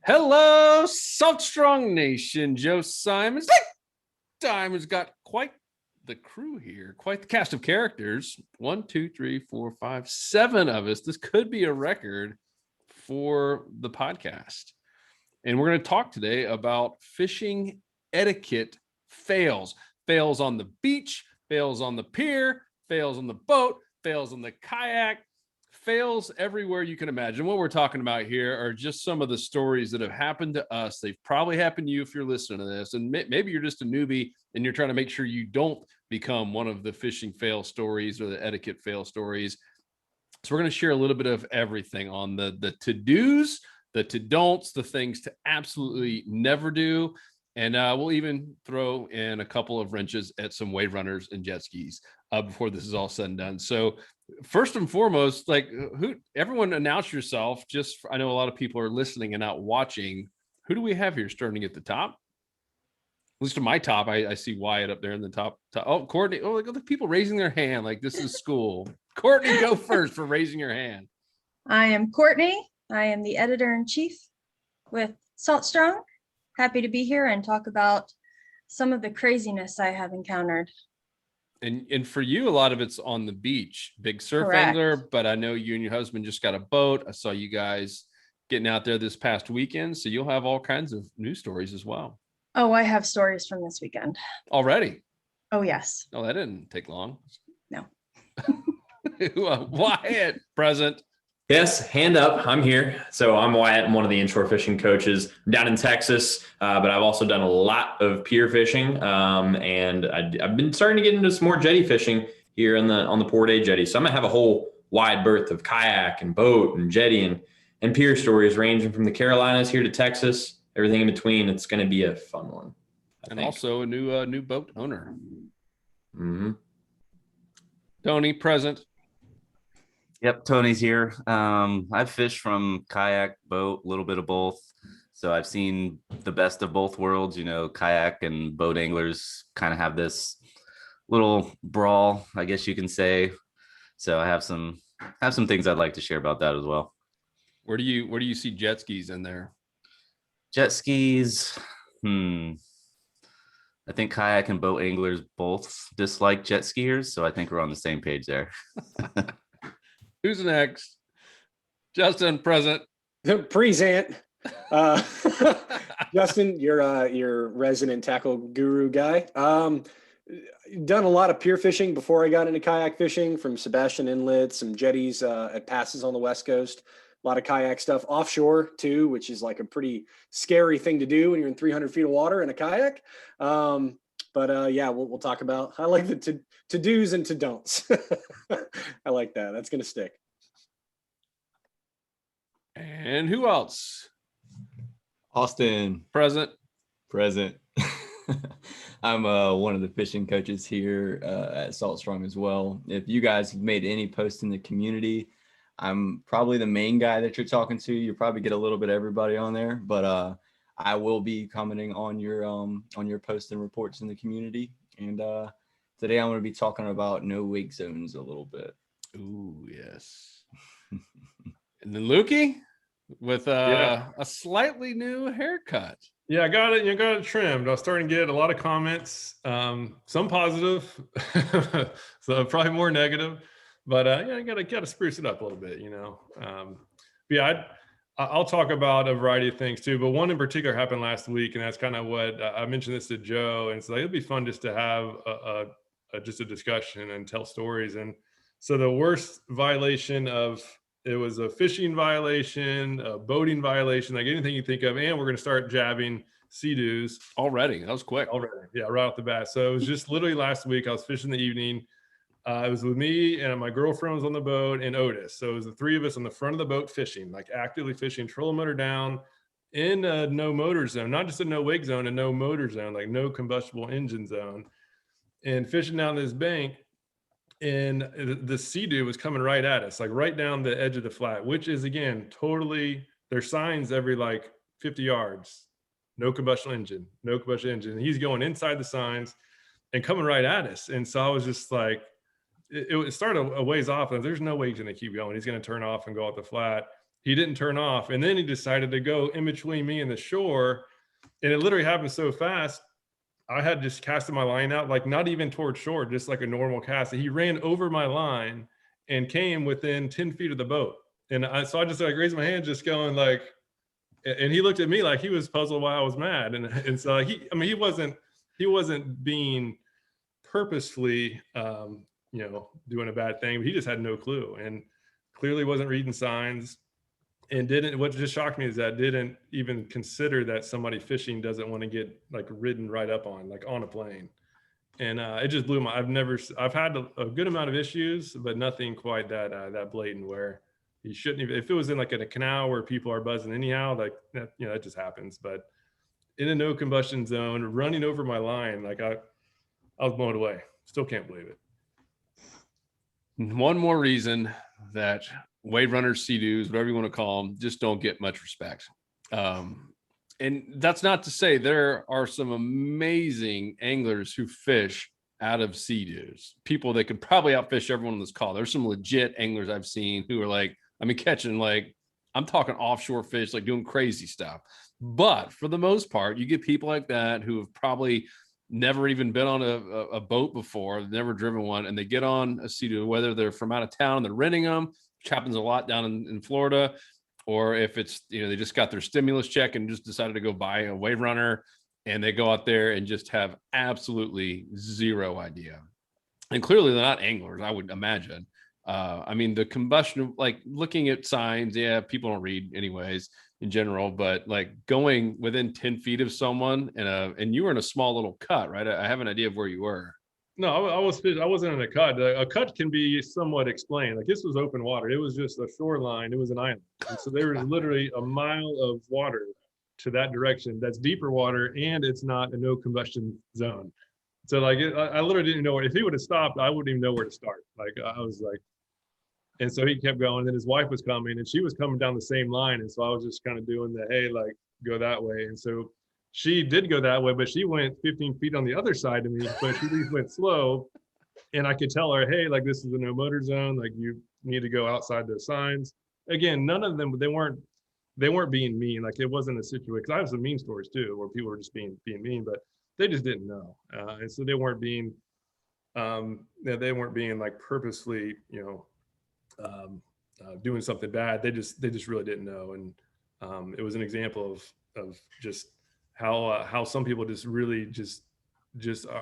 Hello, Salt Strong Nation. Joe Simons. Diamond's got quite the crew here, quite the cast of characters. 1, 2, 3, 4, 5, 7 of us. This could be a record for the podcast. And we're going to talk today about fishing etiquette fails. Fails on the beach, fails on the pier, fails on the boat, fails on the kayak, fails everywhere you can imagine. What we're talking about here are just some of the stories that have happened to us. They've probably happened to you if you're listening to this, and maybe you're just a newbie and you're trying to make sure you don't become one of the fishing fail stories or the etiquette fail stories. So we're going to share a little bit of everything on the to-dos, the to-don'ts, the things to absolutely never do. And we'll even throw in a couple of wrenches at some wave runners and jet skis before this is all said and done. So first and foremost, everyone announce yourself. I know a lot of people are listening and not watching. Who do we have here starting at the top? At least to my top, I see Wyatt up there in the top. Oh, Courtney. Oh, look at the people raising their hand like this is school. Courtney, go first for raising your hand. I am Courtney. I am the editor-in-chief with Salt Strong. Happy to be here and talk about some of the craziness I have encountered. And for you, a lot of it's on the beach, big surf Correct. angler, but I know you and your husband just got a boat. I saw you guys getting out there this past weekend, so you'll have all kinds of news stories as well. Oh, I have stories from this weekend. Already? Oh, yes. Oh, that didn't take long. No. Wyatt, present. Yes, hand up. I'm here. So I'm Wyatt. I'm one of the inshore fishing coaches. I'm down in Texas, but I've also done a lot of pier fishing, and I've been starting to get into some more jetty fishing here on the Port A jetty. So I'm gonna have a whole wide berth of kayak and boat and jetty and pier stories ranging from the Carolinas here to Texas, everything in between. It's gonna be a fun one. And also a new boat owner. Mm-hmm. Tony, present. Yep, Tony's here. I've fished from kayak, boat, a little bit of both. So I've seen the best of both worlds. You know, kayak and boat anglers kind of have this little brawl, I guess you can say. So I have some things I'd like to share about that as well. Where do you see jet skis in there? Jet skis. I think kayak and boat anglers both dislike jet skiers. So I think we're on the same page there. Who's next? Justin, present. Present. Justin, you're resident tackle guru guy. Done a lot of pier fishing before I got into kayak fishing, from Sebastian Inlet, some jetties at passes on the West Coast. A lot of kayak stuff offshore too, which is like a pretty scary thing to do when you're in 300 feet of water in a kayak. Yeah, we'll talk about. I like the to do's and to don'ts. I like that. That's gonna stick. And who else? Austin, Present. I'm one of the fishing coaches here at Salt Strong as well. If you guys have made any posts in the community, I'm probably the main guy that you're talking to. You probably get a little bit of everybody on there, but I will be commenting on your posts and reports in the community. And today I'm going to be talking about no wake zones a little bit. Ooh, yes. And then Lukey with a slightly new haircut. Yeah, I got it. You got it trimmed. I was starting to get a lot of comments, some positive, so probably more negative. But you gotta spruce it up a little bit, you know. I'll talk about a variety of things too, but one in particular happened last week, and that's kind of what I mentioned this to Joe, and it's like it'd be fun just to have just a discussion and tell stories. And so the worst violation it was a fishing violation, a boating violation, like anything you think of, and we're going to start jabbing sea-doos. Already. That was quick. Already. Yeah, right off the bat. So it was just literally last week. I was fishing in the evening. It was with me and my girlfriend was on the boat and Otis. So it was the three of us on the front of the boat fishing, like actively fishing, trolling motor down in a no motor zone, not just a no wake zone, a no motor zone, like no combustible engine zone, and fishing down this bank. And the sea-doo was coming right at us, like right down the edge of the flat, which is, again, totally, there's signs every like 50 yards, no combustion engine, no combustion engine. And he's going inside the signs and coming right at us. And so I was just like, it started a ways off, and there's no way he's going to keep going. He's going to turn off and go out the flat. he didn't turn off. And then he decided to go in between me and the shore. And it literally happened so fast. I had just casted my line out, like not even towards shore, just like a normal cast. He ran over my line and came within 10 feet of the boat. And so I just like raised my hand, just going like, and he looked at me like he was puzzled why I was mad. And so he wasn't being purposefully, doing a bad thing, but he just had no clue and clearly wasn't reading signs. And what just shocked me is that didn't even consider that somebody fishing doesn't want to get like ridden right up on, like on a plane. And it just blew my, I've had a good amount of issues, but nothing quite that blatant where you shouldn't even, if it was in like in a canal where people are buzzing anyhow, like that, that just happens. But in a no combustion zone, running over my line, like I was blown away. Still can't believe it. One more reason that wave runners, sea-doos, whatever you want to call them, just don't get much respect. And that's not to say there are some amazing anglers who fish out of sea-doos, people that could probably outfish everyone on this call. There's some legit anglers I've seen who are like, catching like, I'm talking offshore fish, like doing crazy stuff. But for the most part, you get people like that who have probably never even been on a boat before, never driven one, and they get on a sea-doo, whether they're from out of town and they're renting them, which happens a lot down in Florida, or if it's, they just got their stimulus check and just decided to go buy a wave runner, and they go out there and just have absolutely zero idea. And clearly they're not anglers, I would imagine. The combustion, like looking at signs, people don't read anyways in general, but like going within 10 feet of someone and you were in a small little cut, right? I have an idea of where you were. No, I wasn't in a cut. A cut can be somewhat explained. Like this was open water. It was just a shoreline. It was an island. And so there was literally a mile of water to that direction. That's deeper water, and it's not a no combustion zone. So like, I literally didn't know if he would have stopped, I wouldn't even know where to start. Like I was like, and so he kept going. And then his wife was coming, and she was coming down the same line. And so I was just kind of doing the, hey, like go that way. And so she did go that way, but she went 15 feet on the other side of me, but she went slow. And I could tell her, hey, like this is a no motor zone. Like you need to go outside those signs. Again, none of them, they weren't being mean. Like it wasn't a situation, because I have some mean stories too, where people were just being mean, but they just didn't know. And so they weren't being like purposely, doing something bad. They just really didn't know. And it was an example of just how some people just really just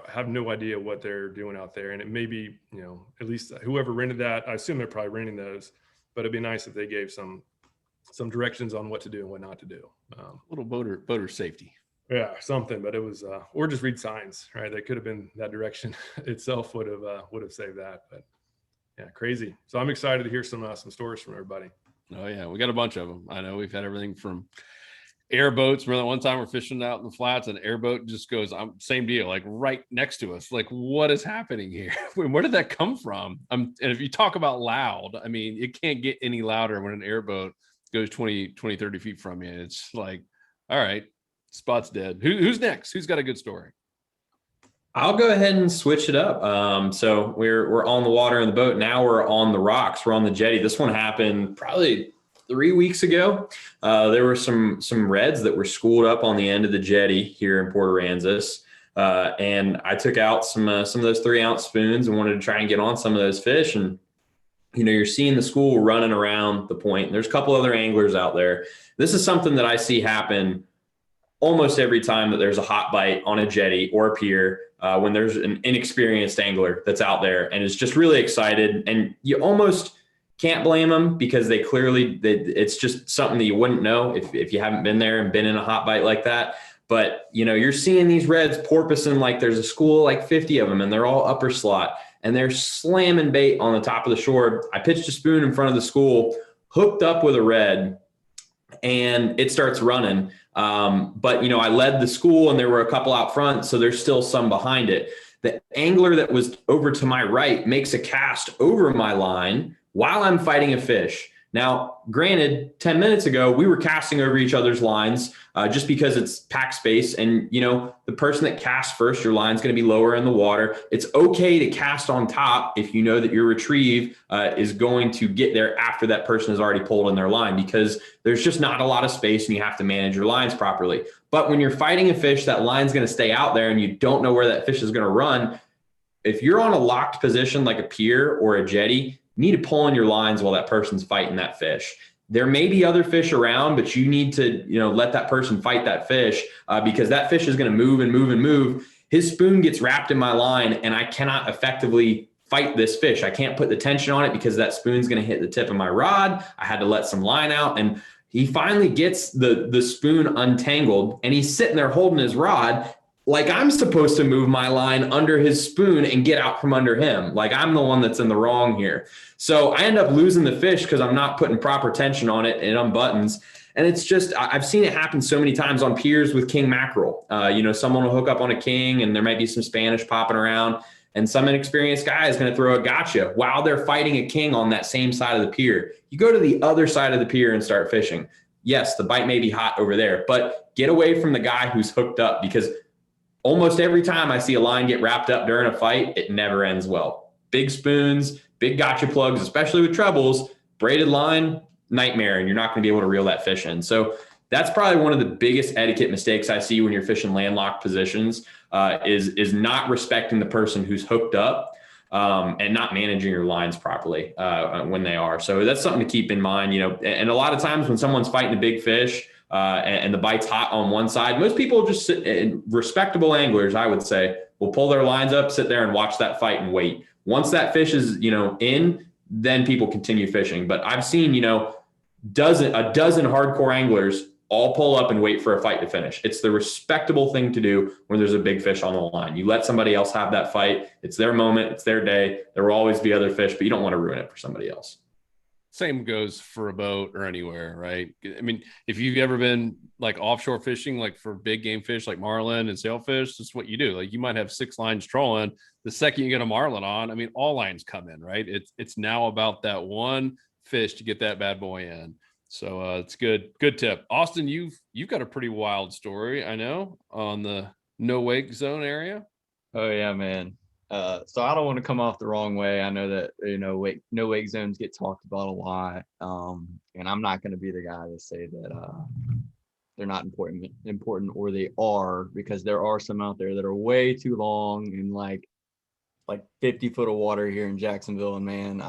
have no idea what they're doing out there. And it may be, at least whoever rented that, I assume they're probably renting those, but it'd be nice if they gave some directions on what to do and what not to do. A little boater safety. Yeah, something, but it was, or just read signs, right? That could have been, that direction itself would have saved that, but yeah, crazy. So I'm excited to hear some stories from everybody. Oh yeah, we got a bunch of them. I know we've had everything from airboats. Remember that one time we're fishing out in the flats, and an airboat just goes, same deal, like right next to us. Like, what is happening here? Where did that come from? And if you talk about loud, it can't get any louder when an airboat goes 20, 30 feet from you. It's like, all right, spot's dead. Who's next? Who's got a good story? I'll go ahead and switch it up. So we're on the water in the boat. Now we're on the rocks. We're on the jetty. This one happened probably 3 weeks ago. There were some reds that were schooled up on the end of the jetty here in Port Aransas. And I took out some of those 3-ounce spoons and wanted to try and get on some of those fish. And, you're seeing the school running around the point. And there's a couple other anglers out there. This is something that I see happen almost every time that there's a hot bite on a jetty or a pier, when there's an inexperienced angler that's out there and is just really excited. And you almost can't blame them, because it's just something that you wouldn't know if you haven't been there and been in a hot bite like that. But, you're seeing these reds porpoising like there's a school, like 50 of them, and they're all upper slot, and they're slamming bait on the top of the shore. I pitched a spoon in front of the school, hooked up with a red, and it starts running. But, I led the school, and there were a couple out front, so there's still some behind it. The angler that was over to my right makes a cast over my line while I'm fighting a fish. Now, granted, 10 minutes ago, we were casting over each other's lines just because it's pack space. And, the person that casts first, your line's going to be lower in the water. It's okay to cast on top if you know that your retrieve is going to get there after that person has already pulled in their line, because there's just not a lot of space and you have to manage your lines properly. But when you're fighting a fish, that line's going to stay out there and you don't know where that fish is going to run. If you're on a locked position like a pier or a jetty, you need to pull in your lines while that person's fighting that fish. There may be other fish around, but you need to, let that person fight that fish because that fish is going to move and move and move. His spoon gets wrapped in my line and I cannot effectively fight this fish. I can't put the tension on it because that spoon's going to hit the tip of my rod. I had to let some line out, and he finally gets the spoon untangled and he's sitting there holding his rod like I'm supposed to move my line under his spoon and get out from under him. Like I'm the one that's in the wrong here. So I end up losing the fish because I'm not putting proper tension on it and unbuttons. And it's just, I've seen it happen so many times on piers with king mackerel. Someone will hook up on a king and there might be some Spanish popping around, and some inexperienced guy is going to throw a gotcha while they're fighting a king on that same side of the pier. You go to the other side of the pier and start fishing. Yes, the bite may be hot over there, but get away from the guy who's hooked up, because almost every time I see a line get wrapped up during a fight, it never ends well. Big spoons, big gotcha plugs, especially with trebles, braided line, nightmare, and you're not going to be able to reel that fish in. So that's probably one of the biggest etiquette mistakes I see when you're fishing landlocked positions, is not respecting the person who's hooked up and not managing your lines properly when they are. So that's something to keep in mind. And a lot of times when someone's fighting a big fish, and the bite's hot on one side, most people just sit, and respectable anglers, I would say, will pull their lines up, sit there and watch that fight and wait. Once that fish is, in, then people continue fishing. But I've seen, a dozen hardcore anglers all pull up and wait for a fight to finish. It's the respectable thing to do when there's a big fish on the line. You let somebody else have that fight. It's their moment. It's their day. There will always be other fish, but you don't want to ruin it for somebody else. Same goes for a boat or anywhere, right? I mean, if you've ever been like offshore fishing, like for big game fish like marlin and sailfish, that's what you do. Like you might have 6 lines trolling. The second you get a marlin on, I mean, all lines come in, right? It's now about that one fish to get that bad boy in. So it's good tip. Austin, you've got a pretty wild story, I know, on the no wake zone area. Oh yeah, man. So I don't want to come off the wrong way. I know that, no wake zones get talked about a lot. And I'm not going to be the guy to say that they're not important, or they are, because there are some out there that are way too long and like 50 foot of water here in Jacksonville. And man,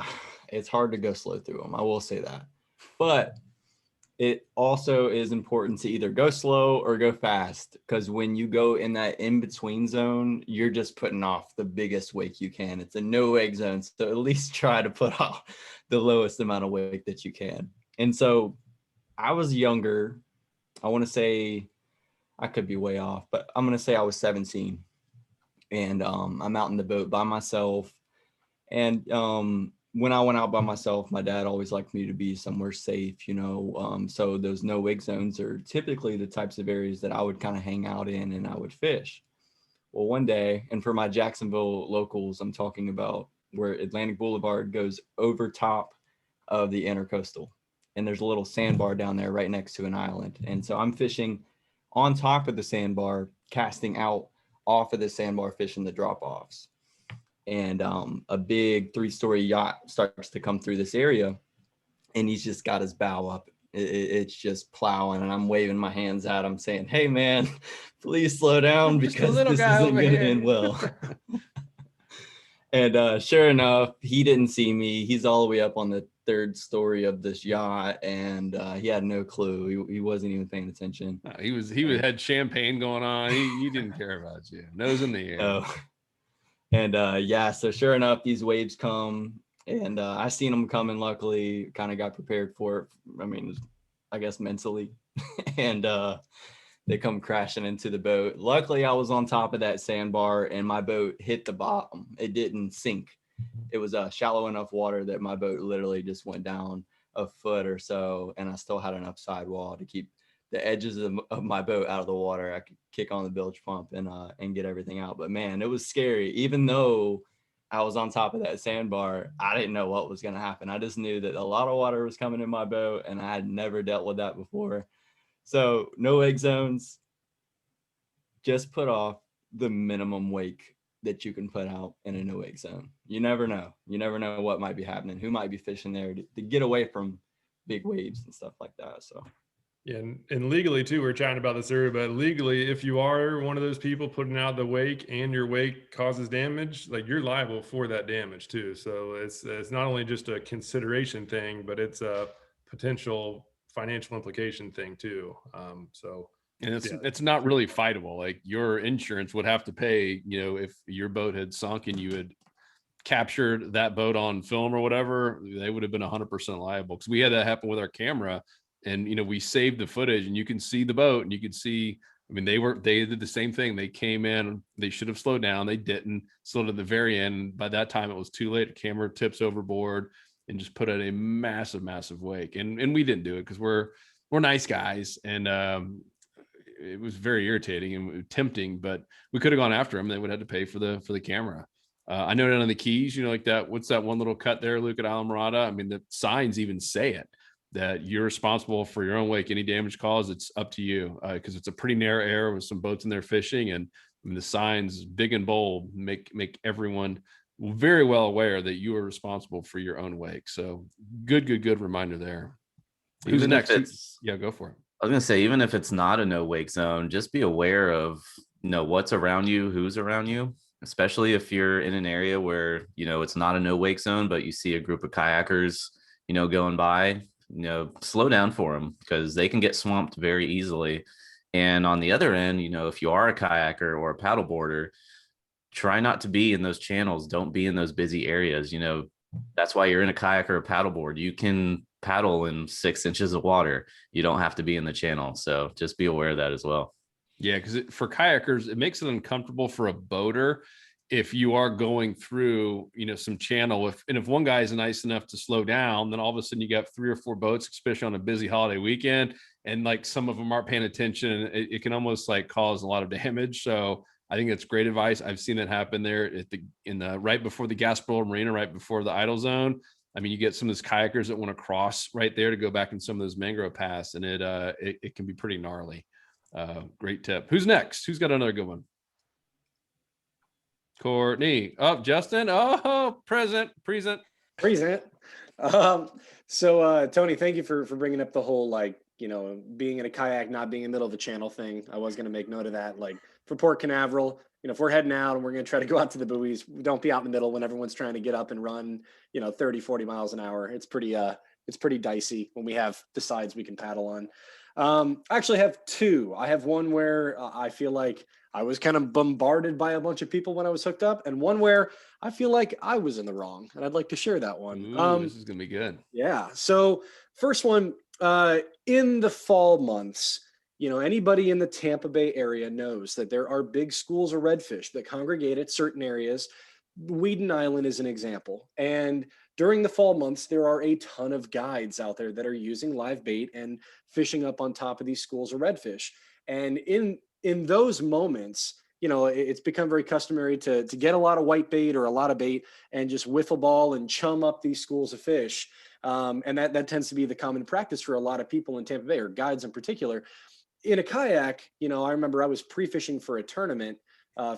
it's hard to go slow through them. I will say that. But it also is important to either go slow or go fast, because when you go in that in-between zone, you're just putting off the biggest wake you can. It's a no wake zone, so at least try to put off the lowest amount of wake that you can. And so I was younger. I want to say, I could be way off, but I'm going to say I was 17. And I'm out in the boat by myself. And when I went out by myself, my dad always liked me to be somewhere safe, so those no wake zones are typically the types of areas that I would kind of hang out in and I would fish. Well, one day, and for my Jacksonville locals, I'm talking about where Atlantic Boulevard goes over top of the Intercoastal, and there's a little sandbar down there right next to an island. And so I'm fishing on top of the sandbar, casting out off of the sandbar, fishing the drop-offs. And a big 3-story yacht starts to come through this area, and he's just got his bow up. It's just plowing, and I'm waving my hands at him saying, "Hey man, please slow down because this isn't going to end well." And sure enough, he didn't see me. He's all the way up on the 3rd story of this yacht, and he had no clue. He wasn't even paying attention. No, he had champagne going on. He didn't care about you. Nose in the air. Oh. And so sure enough, these waves come, and I seen them coming. Luckily, kind of got prepared for it. I mean, I guess mentally, and they come crashing into the boat. Luckily, I was on top of that sandbar, and my boat hit the bottom. It didn't sink. It was shallow enough water that my boat literally just went down a foot or so, and I still had enough sidewall to keep the edges of my boat out of the water. I could kick on the bilge pump and get everything out. But man, it was scary. Even though I was on top of that sandbar. I didn't know what was going to happen. I just knew that a lot of water was coming in my boat, and I had never dealt with that before. So no wake zones, just put off the minimum wake that you can put out in a no wake zone. You never know. You never know what might be happening, who might be fishing there to get away from big waves and stuff like that. So Yeah, and legally too, we were chatting about this earlier, but legally, if you are one of those people putting out the wake and your wake causes damage, like you're liable for that damage too. So it's not only just a consideration thing, but it's a potential financial implication thing too. And Yeah. it's not really fightable. Like your insurance would have to pay, you know, if your boat had sunk and you had captured that boat on film or whatever, they would have been 100% liable. Because we had that happen with our camera, and you know, we saved the footage, and you can see the boat, and you can see. I mean, they did the same thing. They came in, they should have slowed down, they didn't. Slowed at the very end. By that time, it was too late. The camera tips overboard and just put out a massive wake. And we didn't do it because we're nice guys, and it was very irritating and tempting, but we could have gone after him. They would have had to pay for the camera. I know down on the Keys, you know, like that, what's that one little cut there, Luke, at Islamorada? I mean, the signs even say it, that you're responsible for your own wake. Any damage caused, it's up to you, because it's a pretty narrow area with some boats in there fishing. And I mean, the signs, big and bold, make everyone very well aware that you are responsible for your own wake. So good reminder there. Who's Even if next? Yeah, go for it. I was gonna say, even if it's not a no wake zone, just be aware of, you know, what's around you, who's around you, especially if you're in an area where, you know, it's not a no wake zone, but you see a group of kayakers, you know, going by, you know, slow down for them because they can get swamped very easily. And on the other end, you know, if you are a kayaker or a paddleboarder, try not to be in those channels. Don't be in those busy areas. You know, that's why you're in a kayak or a paddleboard. You can paddle in 6 inches of water. You don't have to be in the channel. So just be aware of that as well. Yeah, because for kayakers, it makes it uncomfortable for a boater if you are going through, you know, some channel. If one guy is nice enough to slow down, then all of a sudden you got 3 or 4 boats, especially on a busy holiday weekend, and like some of them aren't paying attention, and it can almost like cause a lot of damage. So I think that's great advice. I've seen it happen there at the right before the Gasparilla Marina, right before the idle zone. I mean, you get some of those kayakers that want to cross right there to go back in some of those mangrove paths, and it can be pretty gnarly. Great tip. Who's next? Who's got another good one? Courtney. Oh, Justin. Oh, present. Tony, thank you for bringing up the whole, like, you know, being in a kayak, not being in the middle of a channel thing. I was going to make note of that. Like for Port Canaveral, you know, if we're heading out and we're going to try to go out to the buoys, don't be out in the middle when everyone's trying to get up and run, you know, 30, 40 miles an hour. It's pretty dicey when we have the sides we can paddle on. I actually have 2. I have one where I feel like I was kind of bombarded by a bunch of people when I was hooked up, and one where I feel like I was in the wrong, and I'd like to share that one. Ooh, this is gonna be good. Yeah. So first one, in the fall months, you know, anybody in the Tampa Bay area knows that there are big schools of redfish that congregate at certain areas. Weeden Island is an example. And during the fall months, there are a ton of guides out there that are using live bait and fishing up on top of these schools of redfish. And in those moments, you know, it's become very customary to get a lot of white bait or a lot of bait and just wiffle ball and chum up these schools of fish. And that tends to be the common practice for a lot of people in Tampa Bay, or guides in particular. In a kayak, you know, I remember I was pre-fishing for a tournament,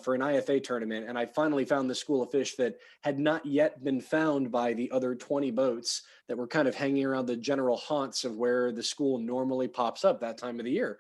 for an IFA tournament, and I finally found the school of fish that had not yet been found by the other 20 boats that were kind of hanging around the general haunts of where the school normally pops up that time of the year.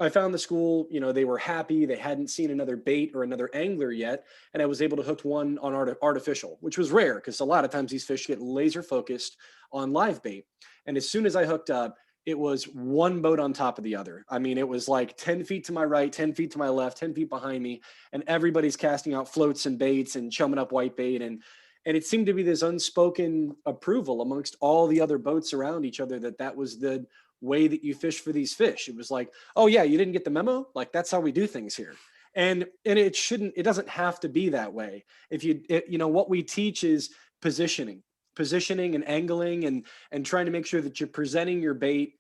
I found the school, you know, they were happy. They hadn't seen another bait or another angler yet. And I was able to hook one on artificial, which was rare because a lot of times these fish get laser focused on live bait. And as soon as I hooked up, it was one boat on top of the other. I mean, it was like 10 feet to my right, 10 feet to my left, 10 feet behind me. And everybody's casting out floats and baits and chumming up white bait. And it seemed to be this unspoken approval amongst all the other boats around each other that was the way that you fish for these fish. It was like, oh yeah, you didn't get the memo? Like, that's how we do things here. And it doesn't have to be that way. You know, what we teach is positioning and angling and trying to make sure that you're presenting your bait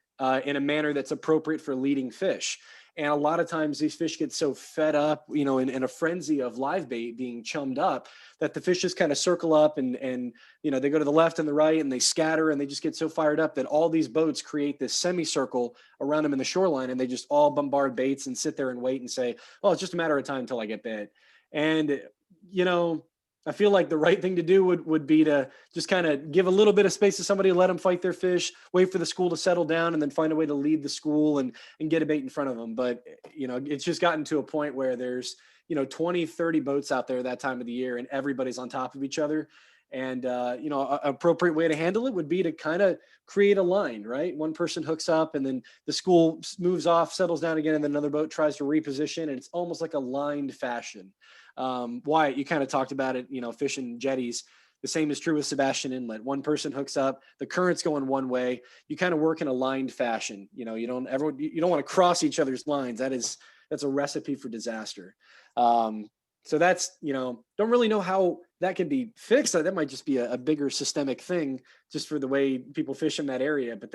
in a manner that's appropriate for leading fish. And a lot of times these fish get so fed up, you know, in a frenzy of live bait being chummed up, that the fish just kind of circle up and, you know, they go to the left and the right and they scatter and they just get so fired up that all these boats create this semicircle around them in the shoreline, and they just all bombard baits and sit there and wait and say, well, it's just a matter of time until I get bit. And, you know, I feel like the right thing to do would be to just kind of give a little bit of space to somebody, let them fight their fish, wait for the school to settle down, and then find a way to lead the school and get a bait in front of them. But, you know, it's just gotten to a point where there's, you know, 20, 30 boats out there that time of the year, and everybody's on top of each other. And, you know, an appropriate way to handle it would be to kind of create a line, right? One person hooks up and then the school moves off, settles down again, and then another boat tries to reposition. And it's almost like a lined fashion. Wyatt, you kind of talked about it, you know, fishing jetties. The same is true with Sebastian Inlet. One person hooks up, the current's going one way. You kind of work in a lined fashion. You know, you don't want to cross each other's lines. That's a recipe for disaster. So that's, you know, don't really know how that can be fixed. That might just be a bigger systemic thing just for the way people fish in that area. But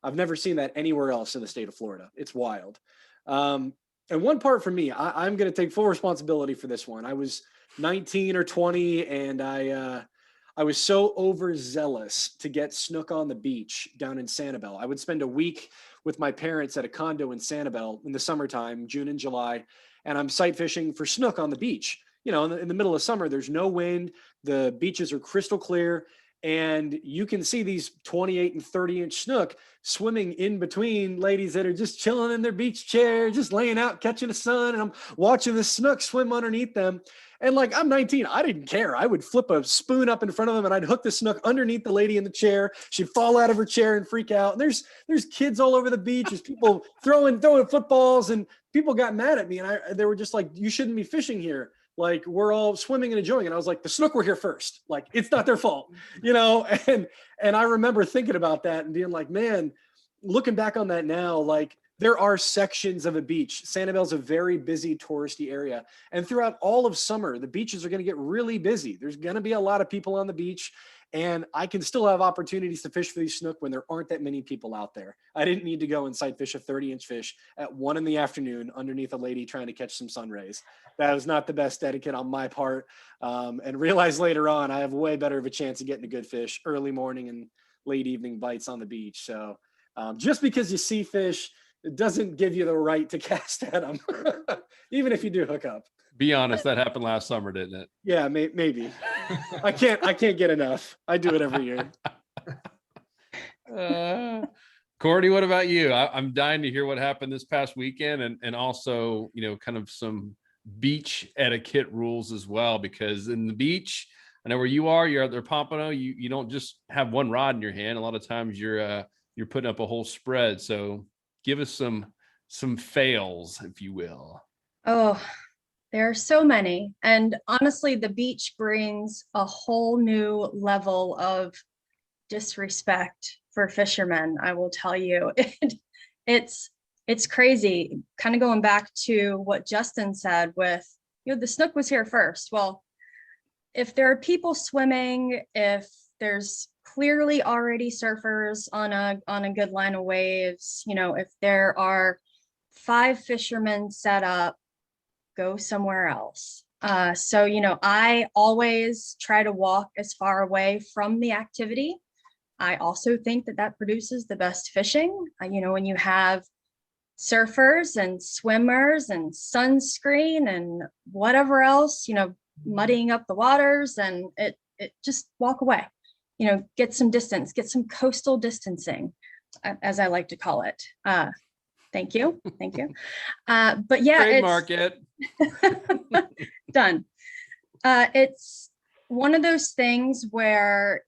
I've never seen that anywhere else in the state of Florida. It's wild. And one part for me, I'm going to take full responsibility for this one. I was 19 or 20, and I was so overzealous to get snook on the beach down in Sanibel. I would spend a week with my parents at a condo in Sanibel in the summertime, June and July, and I'm sight fishing for snook on the beach. You know, in the middle of summer, there's no wind. The beaches are crystal clear, and you can see these 28 and 30-inch snook swimming in between ladies that are just chilling in their beach chair, just laying out, catching the sun. And I'm watching the snook swim underneath them. And like, I'm 19, I didn't care. I would flip a spoon up in front of them and I'd hook the snook underneath the lady in the chair. She'd fall out of her chair and freak out. And there's kids all over the beach. There's people throwing footballs, and people got mad at me. And they were just like, you shouldn't be fishing here. Like, we're all swimming and enjoying it. And I was like, the snook were here first. Like, it's not their fault, you know? And I remember thinking about that and being like, man, looking back on that now, like, there are sections of a beach. Sanibel's a very busy touristy area. And throughout all of summer, the beaches are going to get really busy. There's going to be a lot of people on the beach. And I can still have opportunities to fish for these snook when there aren't that many people out there. I didn't need to go and sight fish a 30-inch fish at 1 p.m. underneath a lady trying to catch some sun rays. That was not the best etiquette on my part. And realized later on, I have way better of a chance of getting a good fish early morning and late evening bites on the beach. So just because you see fish, it doesn't give you the right to cast at them, even if you do hook up. Be honest, that happened last summer, didn't it? Yeah, maybe. I can't get enough. I do it every year. Courtney, what about you? I'm dying to hear what happened this past weekend, and also, you know, kind of some beach etiquette rules as well, because in the beach, I know where you're at their Pompano, you don't just have one rod in your hand. A lot of times you're putting up a whole spread. So give us some fails, if you will. Oh, there are so many. And honestly, the beach brings a whole new level of disrespect for fishermen. I will tell you, it's crazy. Kind of going back to what Justin said with, you know, the snook was here first. Well, if there are people swimming, if there's clearly already surfers on a good line of waves, you know, if there are 5 fishermen set up, go somewhere else. So, you know, I always try to walk as far away from the activity. I also think that produces the best fishing. You know, when you have surfers and swimmers and sunscreen and whatever else, you know, muddying up the waters, and it just walk away, you know, get some distance, get some coastal distancing, as I like to call it. Thank you. But yeah, Trademark it. Done. It's one of those things where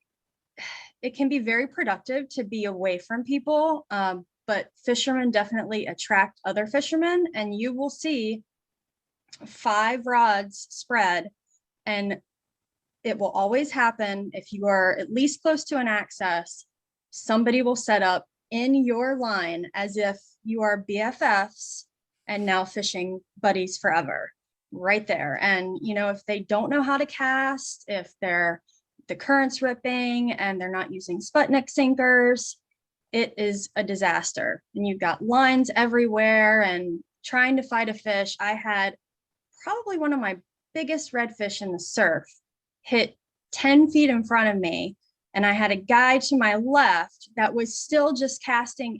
it can be very productive to be away from people, but fishermen definitely attract other fishermen, and you will see 5 rods spread, and it will always happen. If you are at least close to an access, somebody will set up in your line as if you are BFFs and now fishing buddies forever right there. And, you know, if they don't know how to cast, if the current's ripping and they're not using Sputnik sinkers, it is a disaster. And you've got lines everywhere, and trying to fight a fish. I had probably one of my biggest redfish in the surf hit 10 feet in front of me. And I had a guy to my left that was still just casting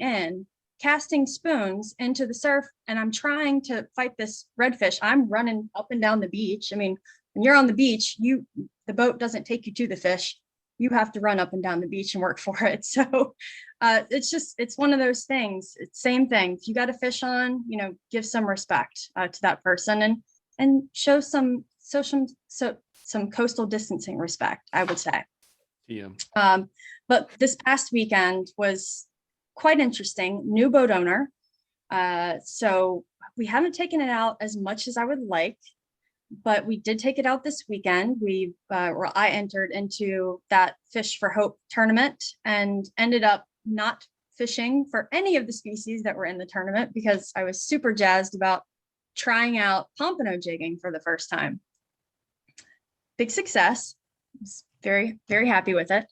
spoons into the surf. And I'm trying to fight this redfish. I'm running up and down the beach. I mean, when you're on the beach, the boat doesn't take you to the fish. You have to run up and down the beach and work for it. So it's one of those things. It's same thing. If you got a fish on, give some respect to that person and show some coastal distancing respect, I would say. Yeah. But this past weekend was quite interesting. New boat owner. So we haven't taken it out as much as I would like, but we did take it out this weekend. I entered into that Fish for Hope tournament and ended up not fishing for any of the species that were in the tournament because I was super jazzed about trying out pompano jigging for the first time. Big success. I was very, very happy with it.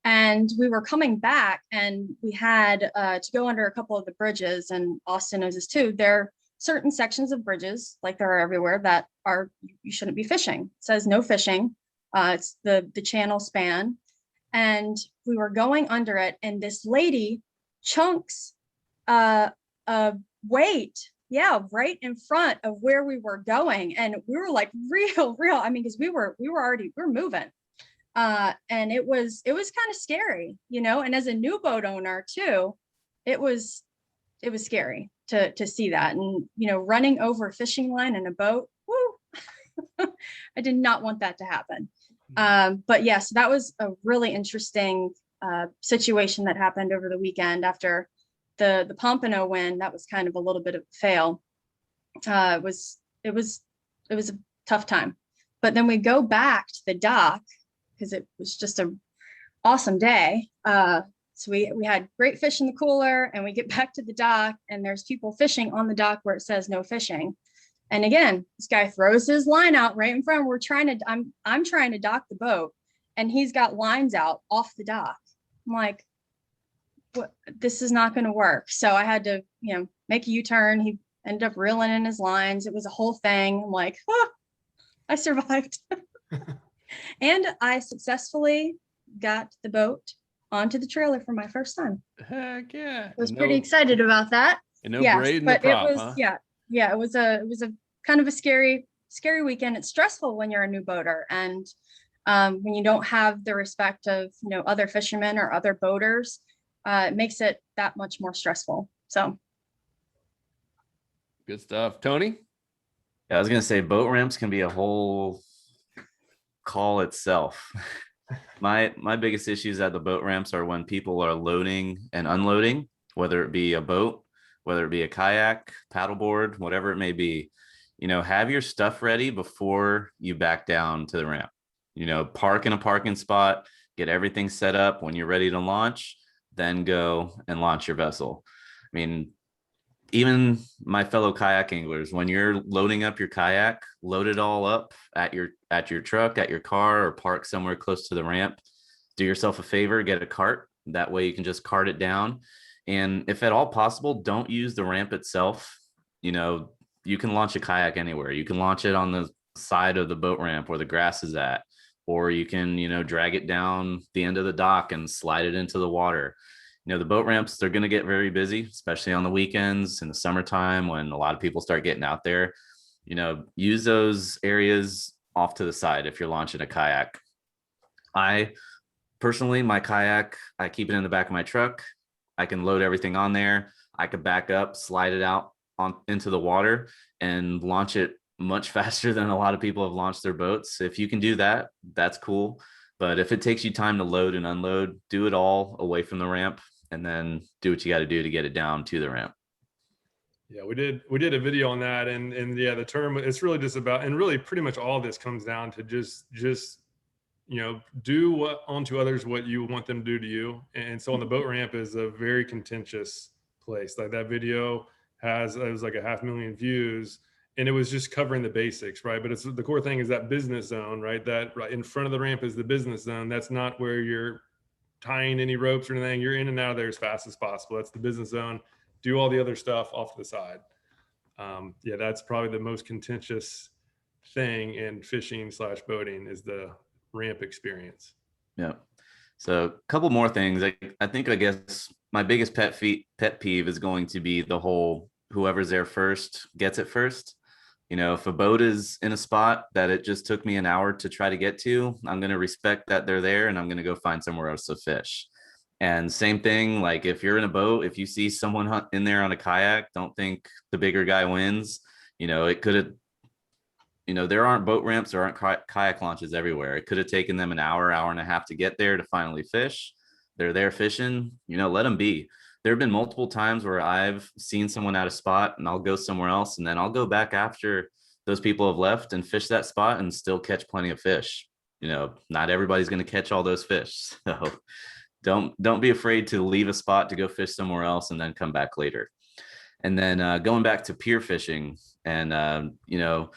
And we were coming back and we had to go under a couple of the bridges, and Austin knows this too. There are certain sections of bridges, like there are everywhere, that you shouldn't be fishing. It says no fishing. It's the channel span. And we were going under it, and this lady chunks weight, right in front of where we were going. And we were like real. I mean, because we were moving. And it was kind of scary, and as a new boat owner too, it was scary to see that. And, running over a fishing line in a boat, woo, I did not want that to happen. But yes, that was a really interesting situation that happened over the weekend after the pompano win. That was kind of a little bit of a fail. It was a tough time, but then we go back to the dock because it was just an awesome day. So we had great fish in the cooler, and we get back to the dock, and there's people fishing on the dock where it says no fishing. And again, this guy throws his line out right in front. I'm trying to dock the boat, and he's got lines out off the dock. I'm like, what? This is not going to work. So I had to, make a U-turn. He ended up reeling in his lines. It was a whole thing. I'm like, I survived. And I successfully got the boat onto the trailer for my first time. Heck yeah. I was pretty excited about that. And no braid in the but prop, it was, huh? Yeah, it was a kind of a scary weekend. It's stressful when you're a new boater, and when you don't have the respect of other fishermen or other boaters, it makes it that much more stressful. So Good stuff. Tony? Yeah, I was gonna say boat ramps can be a whole call itself. My biggest issues at the boat ramps are when people are loading and unloading, whether it be a boat, whether it be a kayak, paddleboard, whatever it may be. Have your stuff ready before you back down to the ramp. Park in a parking spot, get everything set up. When you're ready to launch, then go and launch your vessel. I mean, even my fellow kayak anglers, when you're loading up your kayak, load it all up at your truck, at your car, or park somewhere close to the ramp. Do yourself a favor, get a cart. That way you can just cart it down. And if at all possible, don't use the ramp itself. You can launch a kayak anywhere. You can launch it on the side of the boat ramp where the grass is at, or you can, drag it down the end of the dock and slide it into the water. The boat ramps, they're going to get very busy, especially on the weekends in the summertime when a lot of people start getting out there. Use those areas off to the side if you're launching a kayak. I personally, my kayak, I keep it in the back of my truck. I can load everything on there. I could back up, slide it out into the water, and launch it much faster than a lot of people have launched their boats. If you can do that, that's cool. But if it takes you time to load and unload, do it all away from the ramp, and then do what you got to do to get it down to the ramp. Yeah, we did a video on that, and yeah, the term, it's really just about, and really pretty much all this comes down to just do what unto others what you want them to do to you. And so on the boat ramp is a very contentious place. Like that video it was like 500,000 views, and it was just covering the basics, right? But the core thing is that business zone, right? That right in front of the ramp is the business zone. That's not where you're tying any ropes or anything. You're in and out of there as fast as possible. That's the business zone. Do all the other stuff off to the side. Yeah, that's probably the most contentious thing in fishing / boating is the ramp experience. Yeah. So a couple more things. I think I guess my biggest pet peeve is going to be the whole whoever's there first gets it first. You know, if a boat is in a spot that it just took me an hour to try to get to, I'm going to respect that they're there and I'm going to go find somewhere else to fish. And same thing, like if you're in a boat, if you see someone in there on a kayak, don't think the bigger guy wins. You know, it could have, you know, there aren't boat ramps, there aren't kayak launches everywhere. It could have taken them an hour, hour and a half to get there to finally fish. They're there fishing, you know, let them be. There have been multiple times where I've seen someone at a spot and I'll go somewhere else and then I'll go back after those people have left and fish that spot and still catch plenty of fish. You know, not everybody's going to catch all those fish. So don't be afraid to leave a spot to go fish somewhere else and then come back later. And then going back to pier fishing and, you know,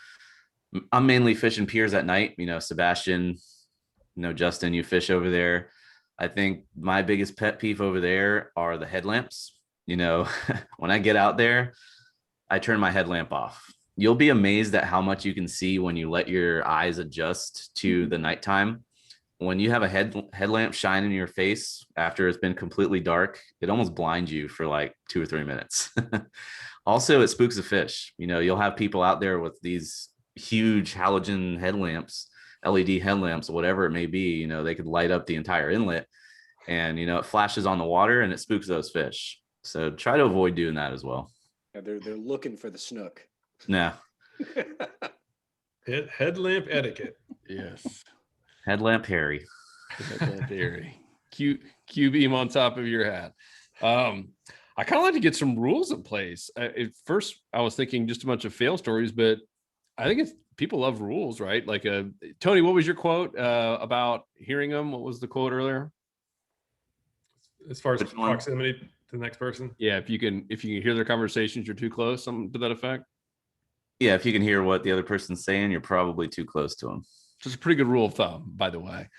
I'm mainly fishing piers at night. You know, Sebastian, you know, Justin, you fish over there. I think my biggest pet peeve over there are the headlamps. You know, when I get out there, I turn my headlamp off. You'll be amazed at how much you can see when you let your eyes adjust to the nighttime. When you have a headlamp shine in your face after it's been completely dark, it almost blinds you for like 2 or 3 minutes. Also, it spooks the fish. You know, you'll have people out there with these huge halogen headlamps, LED headlamps, whatever it may be. You know, they could light up the entire inlet and, you know, it flashes on the water and it spooks those fish. So try to avoid doing that as well. Yeah, they're looking for the snook. Yeah. Headlamp etiquette. Yes. Headlamp Harry. Headlamp theory. Q beam on top of your hat. I kind of like to get some rules in place. At first, I was thinking just a bunch of fail stories, but I think it's people love rules, right? Like, Tony, what was your quote about hearing them? What was the quote earlier? As far as Which one? proximity to the next person. Yeah, if you can hear their conversations, you're too close. Something to that effect. Yeah, if you can hear what the other person's saying, you're probably too close to them. Just a pretty good rule of thumb, by the way.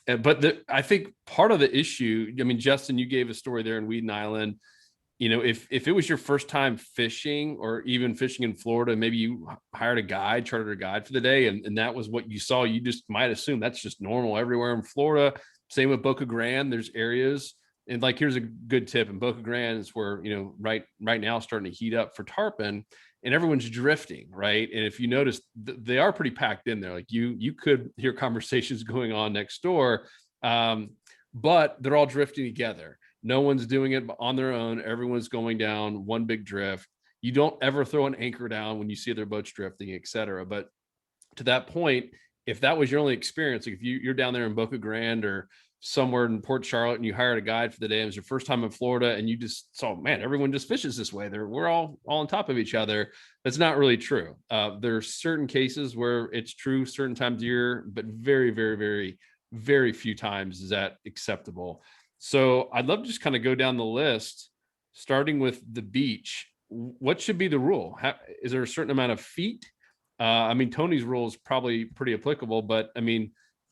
But I think part of the issue, I mean, Justin, you gave a story there in Weeden Island. You know, if it was your first time fishing or even fishing in Florida, maybe you hired a guide, chartered a guide for the day, and that was what you saw. You just might assume that's just normal everywhere in Florida. Same with Boca Grande. There's areas, and like, here's a good tip. In Boca Grande is where, you know, right now starting to heat up for tarpon, and everyone's drifting, right? And if you notice, they are pretty packed in there. Like you could hear conversations going on next door, but they're all drifting together. No one's doing it on their own. Everyone's going down one big drift. You don't ever throw an anchor down when you see their boats drifting, et cetera. But to that point, if that was your only experience, like if you're down there in Boca Grande or somewhere in Port Charlotte and you hired a guide for the day, it was your first time in Florida and you just saw, man, everyone just fishes this way. We're all on top of each other. That's not really true. There are certain cases where it's true certain times of year, but very, very, very, very few times is that acceptable. So I'd love to just kind of go down the list, starting with the beach. What should be the rule? Is there a certain amount of feet? I mean, Tony's rule is probably pretty applicable, but I mean,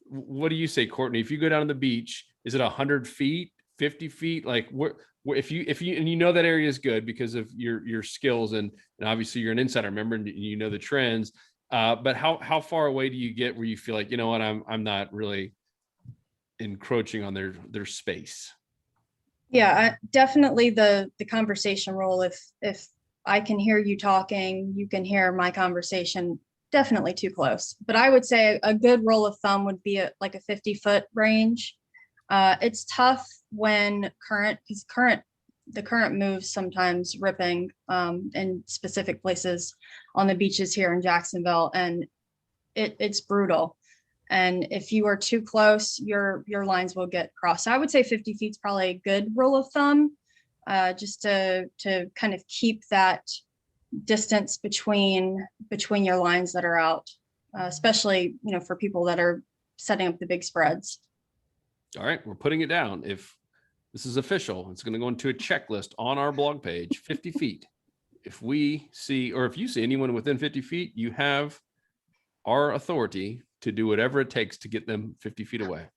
what do you say, Courtney? If you go down to the beach, is it 100 feet, 50 feet? Like, where if you and you know that area is good because of your skills and obviously you're an insider, remember, and you know the trends. But how far away do you get where you feel like, you know what, I'm not really encroaching on their space? Yeah, definitely the conversation rule. If I can hear you talking, you can hear my conversation, definitely too close. But I would say a good rule of thumb would be like a 50-foot range. It's tough when the current moves sometimes ripping in specific places on the beaches here in Jacksonville, and it's brutal. And if you are too close, your lines will get crossed. So I would say 50 feet is probably a good rule of thumb, just to kind of keep that distance between your lines that are out, especially, you know, for people that are setting up the big spreads. All right, we're putting it down. If this is official, it's going to go into a checklist on our blog page. 50 feet. If we see, or if you see anyone within 50 feet, you have our authority to do whatever it takes to get them 50 feet away.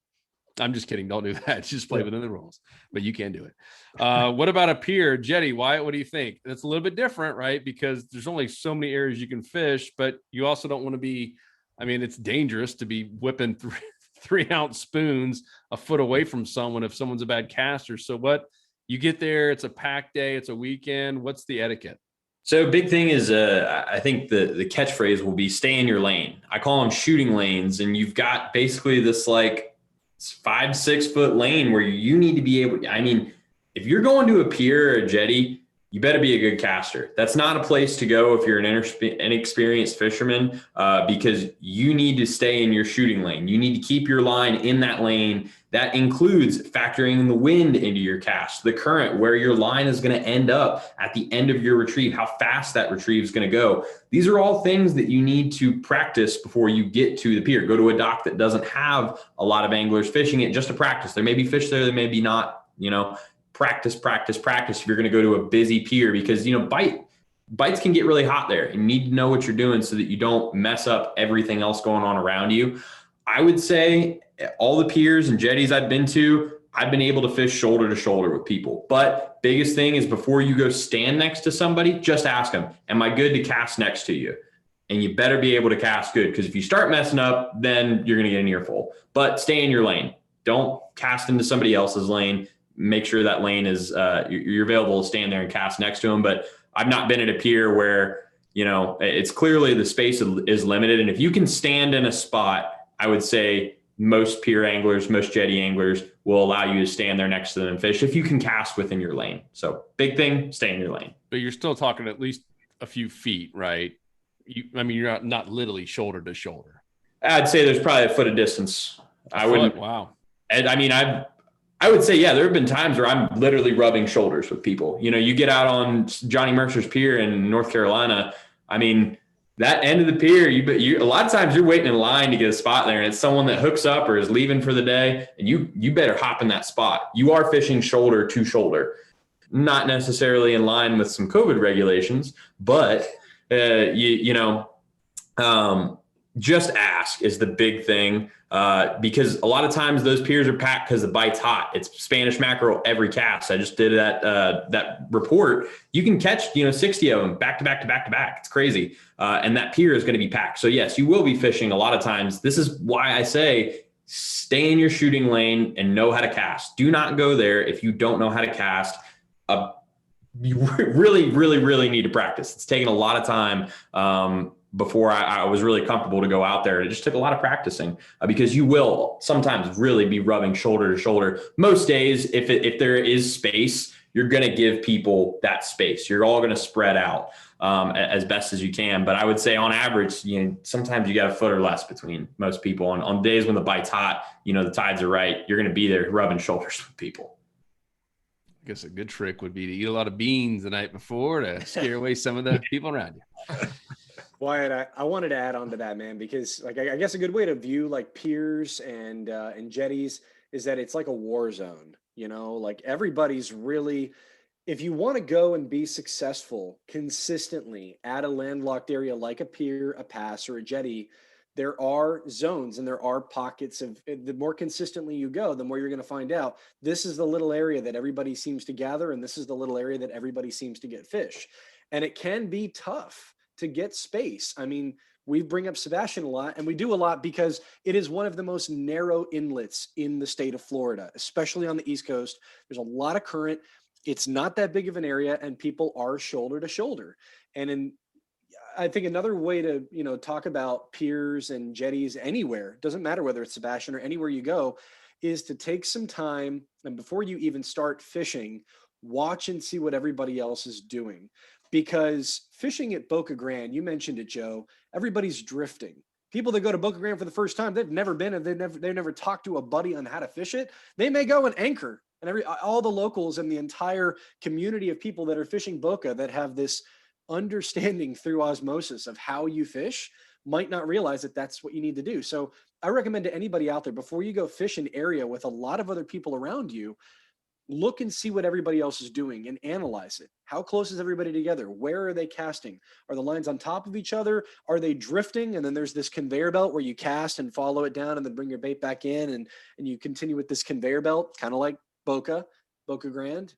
I'm just kidding. Don't do that. Just play within the rules, but you can do it. What about a pier? Jetty, Wyatt, what do you think? That's a little bit different, right? Because there's only so many areas you can fish, but you also don't want to be, I mean, it's dangerous to be whipping 3-ounce spoons a foot away from someone if someone's a bad caster. So what, you get there, it's a packed day, it's a weekend. What's the etiquette? So big thing is, I think the catchphrase will be stay in your lane. I call them shooting lanes, and you've got basically this like 5-6 foot lane where you need to be able. I mean, if you're going to a pier or a jetty, you better be a good caster. That's not a place to go if you're an inexperienced fisherman, because you need to stay in your shooting lane. You need to keep your line in that lane. That includes factoring the wind into your cast, the current, where your line is going to end up at the end of your retrieve, how fast that retrieve is going to go. These are all things that you need to practice before you get to the pier. Go to a dock that doesn't have a lot of anglers fishing it just to practice. There may be fish there, there may be not, practice if you're going to go to a busy pier, because bites can get really hot there. You need to know what you're doing so that you don't mess up everything else going on around you. I would say all the piers and jetties I've been to, I've been able to fish shoulder to shoulder with people. But biggest thing is, before you go stand next to somebody, just ask them, am I good to cast next to you? And you better be able to cast good, because if you start messing up, then you're going to get an earful. But stay in your lane. Don't cast into somebody else's lane. Make sure that lane is you're available to stand there and cast next to them. But I've not been at a pier where, it's clearly the space is limited. And if you can stand in a spot, I would say most pier anglers, most jetty anglers will allow you to stand there next to them and fish if you can cast within your lane. So big thing, stay in your lane. But you're still talking at least a few feet, right? You're not literally shoulder to shoulder. I'd say there's probably a foot of distance. Wow. And I would say, yeah, there have been times where I'm literally rubbing shoulders with people. You get out on Johnny Mercer's Pier in North Carolina. I mean, that end of the pier, a lot of times you're waiting in line to get a spot there, and it's someone that hooks up or is leaving for the day, and you better hop in that spot. You are fishing shoulder to shoulder, not necessarily in line with some COVID regulations, but just ask is the big thing. Because a lot of times those piers are packed because the bite's hot. It's Spanish mackerel every cast. I just did that report. You can catch 60 of them back to back to back to back. It's crazy, and that pier is going to be packed. So yes, you will be fishing a lot of times. This is why I say stay in your shooting lane and know how to cast. Do not go there if you don't know how to cast. You really, really, really need to practice. It's taken a lot of time. Before I was really comfortable to go out there. It just took a lot of practicing, because you will sometimes really be rubbing shoulder to shoulder. Most days, if there is space, you're going to give people that space. You're all going to spread out as best as you can. But I would say on average, sometimes you got a foot or less between most people. On days when the bite's hot, the tides are right, you're going to be there rubbing shoulders with people. I guess a good trick would be to eat a lot of beans the night before to scare away some of the people around you. Wyatt, I wanted to add on to that, man, because I guess a good way to view like piers and jetties is that it's like a war zone. Like everybody's really, if you want to go and be successful consistently at a landlocked area like a pier, a pass, or a jetty, there are zones and there are pockets of, the more consistently you go, the more you're going to find out this is the little area that everybody seems to gather, and this is the little area that everybody seems to get fish. And it can be tough to get space. I mean, we bring up Sebastian a lot, and we do a lot because it is one of the most narrow inlets in the state of Florida, especially on the East Coast. There's a lot of current. It's not that big of an area, and people are shoulder to shoulder. And I think another way to, talk about piers and jetties anywhere, doesn't matter whether it's Sebastian or anywhere you go, is to take some time, and before you even start fishing, watch and see what everybody else is doing. Because fishing at Boca Grande, you mentioned it, Joe, everybody's drifting. People that go to Boca Grande for the first time, they've never been, and they've never talked to a buddy on how to fish it. They may go and anchor, and all the locals and the entire community of people that are fishing Boca that have this understanding through osmosis of how you fish might not realize that that's what you need to do. So I recommend to anybody out there, before you go fish an area with a lot of other people around you, look and see what everybody else is doing and analyze it. How close is everybody together? Where are they casting? Are the lines on top of each other? Are they drifting? And then there's this conveyor belt where you cast and follow it down and then bring your bait back in, and you continue with this conveyor belt, kind of like Boca Grande.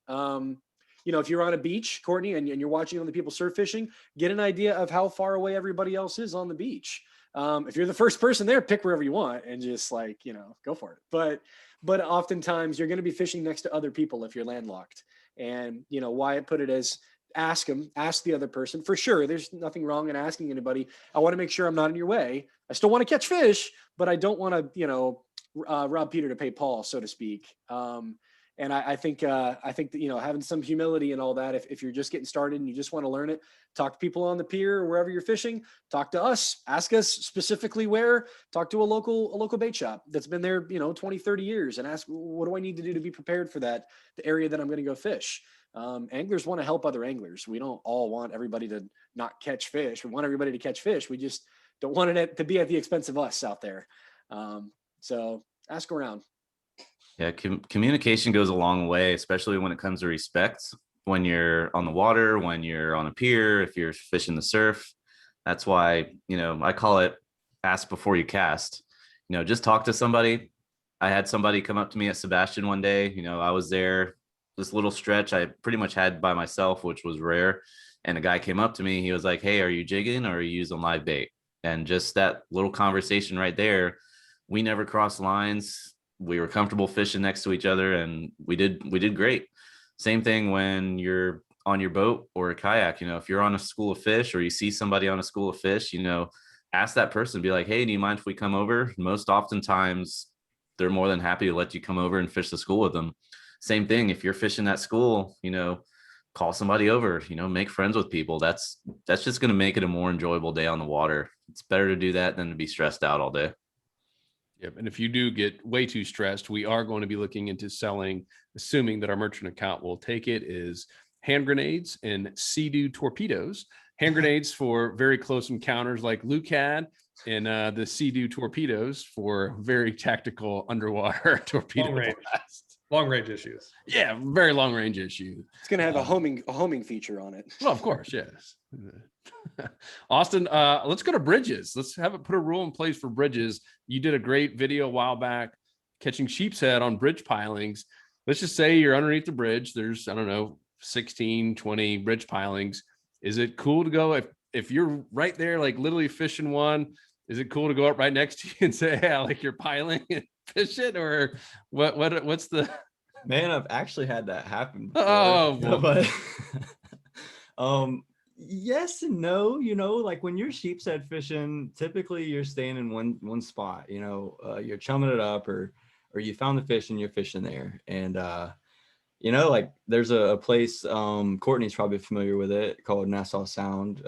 If you're on a beach, Courtney, and you're watching other people surf fishing, get an idea of how far away everybody else is on the beach. If you're the first person there, pick wherever you want and just go for it. But oftentimes you're going to be fishing next to other people if you're landlocked. And, Wyatt put it as ask the other person. For sure, there's nothing wrong in asking anybody. I want to make sure I'm not in your way. I still want to catch fish, but I don't want to, rob Peter to pay Paul, so to speak. And I think that, having some humility and all that, if you're just getting started and you just want to learn it, talk to people on the pier or wherever you're fishing, talk to us, ask us specifically where, talk to a local bait shop that's been there, 20, 30 years, and ask, what do I need to do to be prepared for the area that I'm going to go fish? Anglers want to help other anglers. We don't all want everybody to not catch fish. We want everybody to catch fish. We just don't want it to be at the expense of us out there. So ask around. Yeah, communication goes a long way, especially when it comes to respect. When you're on the water, when you're on a pier, if you're fishing the surf, that's why, I call it ask before you cast. Just talk to somebody. I had somebody come up to me at Sebastian one day. I was there, this little stretch I pretty much had by myself, which was rare. And a guy came up to me. He was like, "Hey, are you jigging or are you using live bait?" And just that little conversation right there, we never crossed lines. We were comfortable fishing next to each other, and we did great. Same thing when you're on your boat or a kayak. If you're on a school of fish or you see somebody on a school of fish, ask that person, be like, "Hey, do you mind if we come over?" Most oftentimes they're more than happy to let you come over and fish the school with them. Same thing, if you're fishing that school, call somebody over, make friends with people. That's just going to make it a more enjoyable day on the water. It's better to do that than to be stressed out all day. Yep. And if you do get way too stressed, we are going to be looking into selling, assuming that our merchant account will take it, is hand grenades and Sea-Doo torpedoes. Hand grenades for very close encounters like Luke had, and the Sea-Doo torpedoes for very tactical underwater torpedo blast. Long range issues. Yeah, very long range issue. It's going to have a homing feature on it. Well, of course, yes. Austin, let's go to bridges. Let's have it put a rule in place for bridges. You did a great video a while back catching sheep's head on bridge pilings. Let's just say you're underneath the bridge. There's, 16, 20 bridge pilings. Is it cool to go if you're right there, like literally fishing one? Is it cool to go up right next to you and say, "Hey, I like your piling," and fish it? Or what's the... Man, I've actually had that happen before. Oh, but yes and no. Like when you're sheep's head fishing, typically you're staying in one spot. You're chumming it up, or you found the fish and you're fishing there. And like there's a place, Courtney's probably familiar with it, called Nassau Sound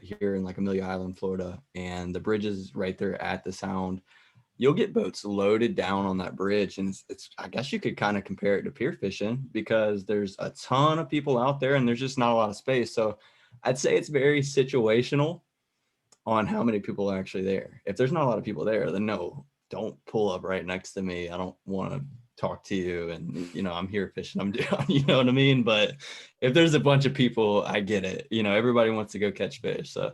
here in like Amelia Island, Florida. And the bridge is right there at the sound. You'll get boats loaded down on that bridge, and it's I guess you could kind of compare it to pier fishing, because there's a ton of people out there and there's just not a lot of space. So I'd say it's very situational on how many people are actually there. If there's not a lot of people there, then no, don't pull up right next to me. I don't want to talk to you, and I'm here fishing, I'm doing, you know what I mean? But if there's a bunch of people, I get it. Everybody wants to go catch fish, so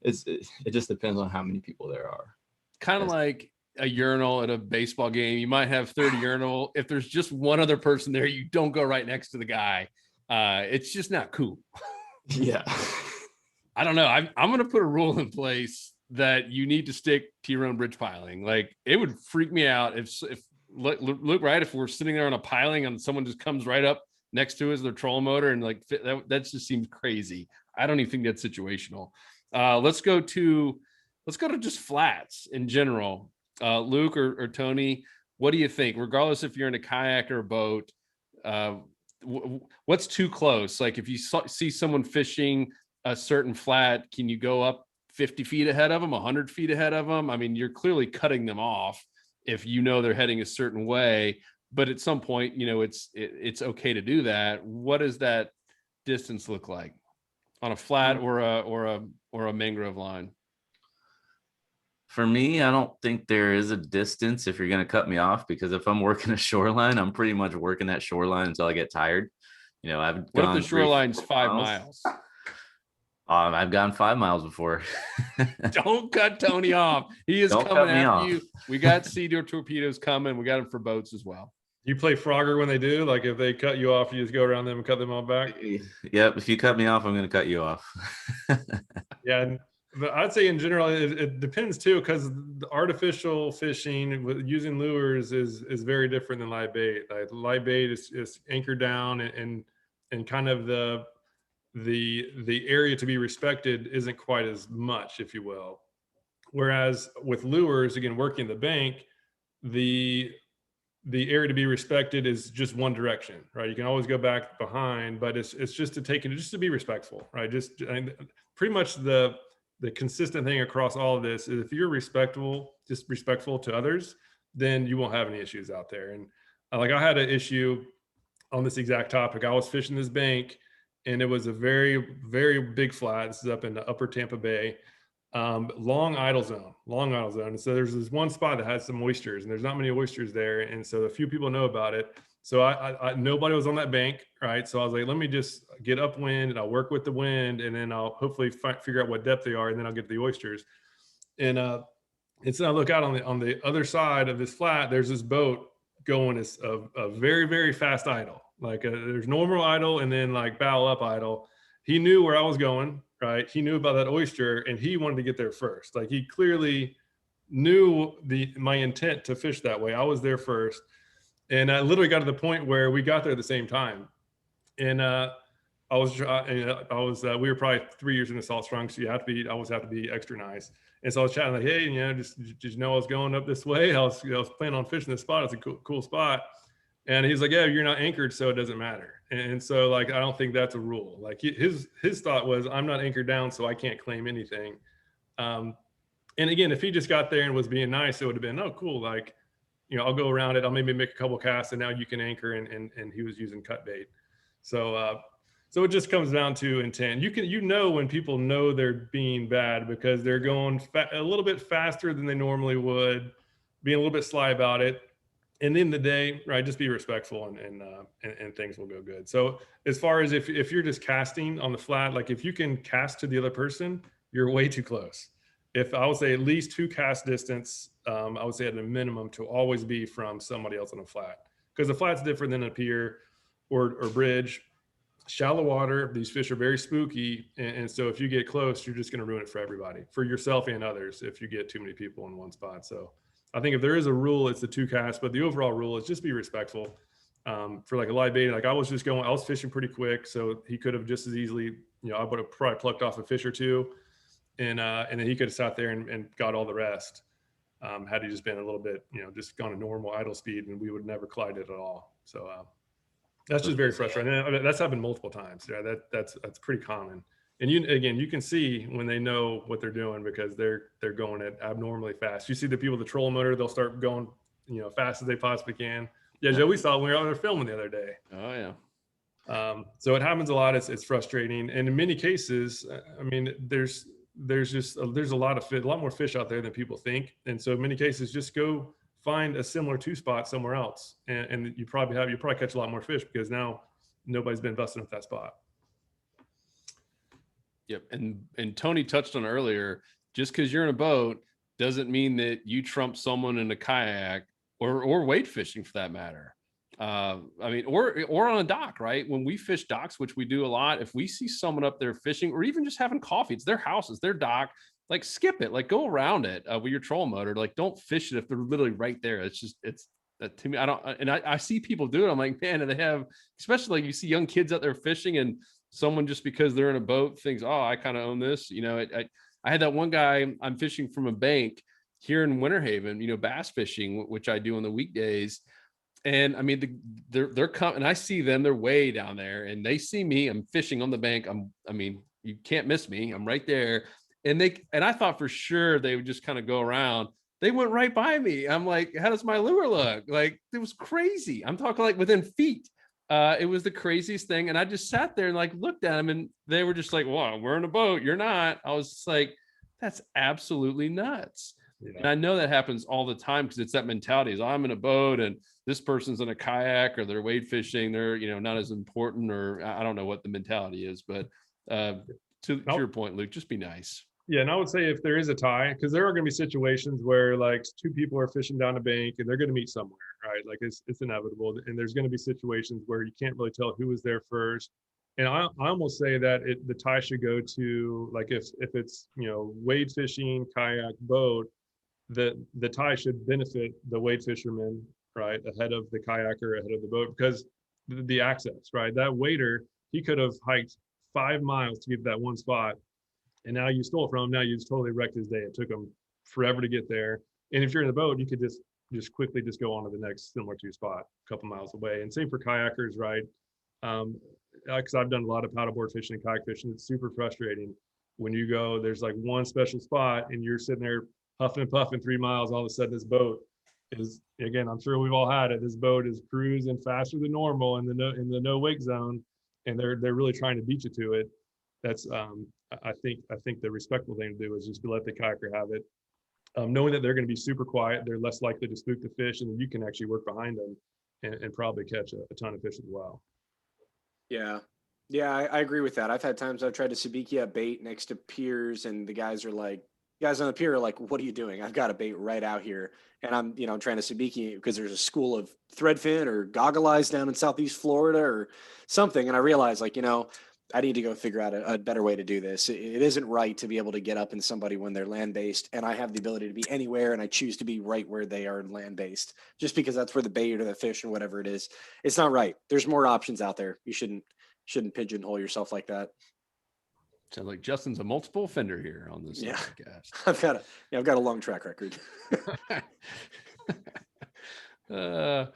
it just depends on how many people there are. Kind of like a urinal at a baseball game. You might have 30 urinal. If there's just one other person there, you don't go right next to the guy. It's just not cool. Yeah. I don't know. I'm going to put a rule in place that you need to stick to your own bridge piling. Like, it would freak me out if look right, if we're sitting there on a piling and someone just comes right up next to us, their trolling motor, and like that just seems crazy. I don't even think that's situational. Let's go to just flats in general. Luke or Tony, what do you think? Regardless if you're in a kayak or a boat, what's too close? Like if you see someone fishing a certain flat, can you go up 50 feet ahead of them, 100 feet ahead of them? I mean, you're clearly cutting them off if they're heading a certain way, but at some point, it's okay to do that. What does that distance look like on a flat or a mangrove line? For me, I don't think there is a distance if you're going to cut me off, because if I'm working a shoreline, I'm pretty much working that shoreline until I get tired. I've What if gone the shoreline's 3-4 5 miles? I've gone 5 miles before. Don't cut Tony off. He is Don't coming cut me after off. you. We got Sea-Doo torpedoes coming. We got them for boats as well. You play Frogger when they do? Like if they cut you off, you just go around them and cut them all back? Yep. If you cut me off, I'm going to cut you off. Yeah. But I'd say in general, it depends too, because the artificial fishing with using lures is very different than live bait. Like live bait is anchored down and kind of the area to be respected isn't quite as much, if you will. Whereas with lures, again, working the bank, the area to be respected is just one direction, right? You can always go back behind, but it's just to be respectful, right? Pretty much the consistent thing across all of this is if you're just respectful to others, then you won't have any issues out there. And like I had an issue on this exact topic. I was fishing this bank and it was a very, very big flat. This is up in the upper Tampa Bay, long idle zone. And so there's this one spot that has some oysters and there's not many oysters there. And so a few people know about it. So I nobody was on that bank, right? So I was like, let me just get upwind and I'll work with the wind and then I'll hopefully figure out what depth they are and then I'll get to the oysters. And so I look out on the other side of this flat, there's this boat going as a very, very fast idle. Like there's normal idle and then like bow up idle. He knew where I was going, right? He knew about that oyster and he wanted to get there first. Like he clearly knew my intent to fish that way. I was there first. And I literally got to the point where we got there at the same time. And we were probably 3 years into Salt Strong. So I always have to be extra nice. And so I was chatting like, hey, just know I was going up this way. I was planning on fishing this spot. It's a cool spot. And he's like, yeah, you're not anchored, so it doesn't matter. And so like, I don't think that's a rule. Like his thought was, I'm not anchored down, so I can't claim anything. And again, if he just got there and was being nice, it would have been, oh, cool. Like, I'll go around it. I'll maybe make a couple casts and now you can anchor and he was using cut bait. So it just comes down to intent. When people know they're being bad because they're going a little bit faster than they normally would, being a little bit sly about it. And in the day, right, just be respectful and things will go good. So as far as if you're just casting on the flat, like if you can cast to the other person, you're way too close. If I would say at least 2 cast distance, I would say at a minimum to always be from somebody else on a flat, because the flat's different than a pier or bridge. Shallow water, these fish are very spooky. And so if you get close, you're just going to ruin it for everybody, for yourself and others, if you get too many people in one spot. So I think if there is a rule, it's the 2 casts, but the overall rule is just be respectful. For like a live bait, like I was fishing pretty quick. So he could have just as easily, I would have probably plucked off a fish or 2. And then he could have sat there and got all the rest. Had he just been a little bit, just gone a normal idle speed, and we would never collided at all. So that's just very frustrating. And that's happened multiple times. Yeah, that's pretty common. And you can see when they know what they're doing because they're going it abnormally fast. You see the people with the trolling motor, they'll start going, fast as they possibly can. Yeah, Joe, we saw it when we were out there filming the other day. Oh yeah. So it happens a lot. It's frustrating, and in many cases, I mean, there's a lot more fish out there than people think. And so in many cases, just go find a similar 2 spot somewhere else. And you probably catch a lot more fish because now nobody's been busting up that spot. Yep. And Tony touched on earlier, just because you're in a boat doesn't mean that you trump someone in a kayak or wade fishing for that matter. I mean, or on a dock, right? When we fish docks, which we do a lot, if we see someone up there fishing or even just having coffee, it's their house, it's their dock, like skip it, like go around it with your trolling motor. Like don't fish it if they're literally right there. It's to me, I see people do it. I'm like, man, and they have, especially like you see young kids out there fishing and someone just because they're in a boat thinks, oh, I kind of own this. I had that one guy, I'm fishing from a bank here in Winter Haven, bass fishing, which I do on the weekdays. And I mean, they're coming, and I see them, they're way down there and they see me, I'm fishing on the bank. You can't miss me. I'm right there. And I thought for sure they would just kind of go around. They went right by me. I'm like, how does my lure look? Like, it was crazy. I'm talking like within feet. It was the craziest thing. And I just sat there and like looked at them and they were just like, well, we're in a boat. You're not. I was just like, that's absolutely nuts. And I know that happens all the time because it's that mentality is I'm in a boat and this person's in a kayak or they're wade fishing. They're, not as important, or I don't know what the mentality is, but to your point, Luke, just be nice. Yeah, and I would say if there is a tie, because there are going to be situations where like two people are fishing down a bank and they're going to meet somewhere, right? Like it's inevitable, and there's going to be situations where you can't really tell who was there first. And I almost say that the tie should go to, like, if it's wade fishing, kayak, boat, the tie should benefit the wade fisherman, right, ahead of the kayaker, ahead of the boat, because the access, right? That wader, he could have hiked 5 miles to get to that one spot, and now you stole it from him. Now you've totally wrecked his day. It took him forever to get there. And if you're in the boat, you could just quickly just go on to the next similar to spot a couple miles away. And same for kayakers, right? Because I've done a lot of paddleboard fishing and kayak fishing. It's super frustrating when you go, there's like one special spot and you're sitting there huffing and puffing 3 miles. All of a sudden this boat is, again, I'm sure we've all had it. This boat is cruising faster than normal in the no wake zone, and they're really trying to beat you to it. That's I think the respectful thing to do is just to let the kayaker have it, knowing that they're going to be super quiet. They're less likely to spook the fish, and you can actually work behind them and probably catch a ton of fish as well. Yeah. Yeah, I agree with that. I've had times I've tried to sabiki at bait next to piers, and the guys on the pier are like, what are you doing? I've got a bait right out here. And I'm trying to sabiki because there's a school of threadfin or goggle eyes down in Southeast Florida or something. And I realized, like, I need to go figure out a better way to do this. It isn't right to be able to get up in somebody when they're land-based, and I have the ability to be anywhere, and I choose to be right where they are land-based, just because that's where the bait or the fish or whatever it is. It's not right. There's more options out there. You shouldn't pigeonhole yourself like that. Sounds like Justin's a multiple offender here on this podcast. I've got a long track record. Well,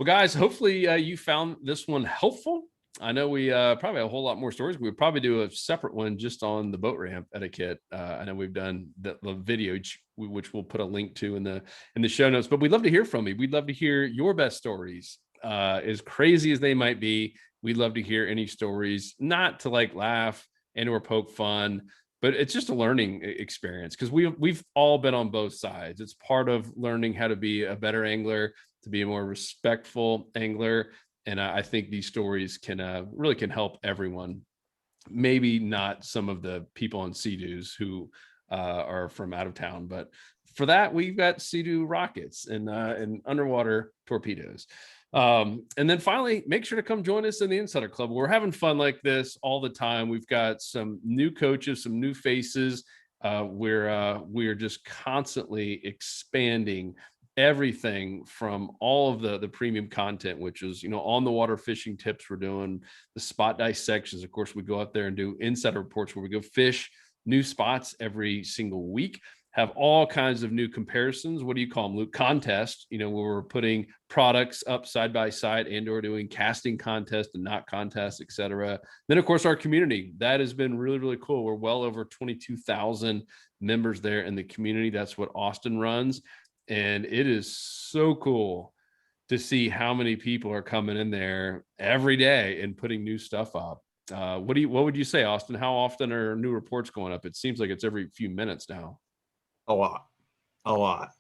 guys, hopefully you found this one helpful. I know we probably have a whole lot more stories. We would probably do a separate one just on the boat ramp etiquette. I know we've done the video, which we'll put a link to in the show notes. But we'd love to hear from you. We'd love to hear your best stories, as crazy as they might be. We'd love to hear any stories, not to like laugh and or poke fun, but it's just a learning experience, because we've all been on both sides. It's part of learning how to be a better angler, to be a more respectful angler. And I think these stories really can help everyone. Maybe not some of the people on Sea-Doos who are from out of town, but for that, we've got Sea-Doo rockets and underwater torpedoes. And then finally, make sure to come join us in the Insider Club. We're having fun like this all the time. We've got some new coaches, some new faces. We're just constantly expanding everything from all of the premium content, which is on the water fishing tips. We're doing the spot dissections. Of course, we go out there and do insider reports where we go fish new spots every single week. Have all kinds of new comparisons. What do you call them, Luke? Contests, where we're putting products up side by side and or doing casting contests and not contests, etc. Then, of course, our community. That has been really, really cool. We're well over 22,000 members there in the community. That's what Austin runs. And it is so cool to see how many people are coming in there every day and putting new stuff up. What would you say, Austin? How often are new reports going up? It seems like it's every few minutes now. A lot.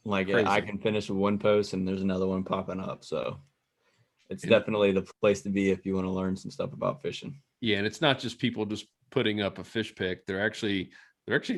Like Crazy. I can finish with one post and there's another one popping up. So it's definitely the place to be if you want to learn some stuff about fishing. Yeah, and it's not just people just putting up a fish pic. They're actually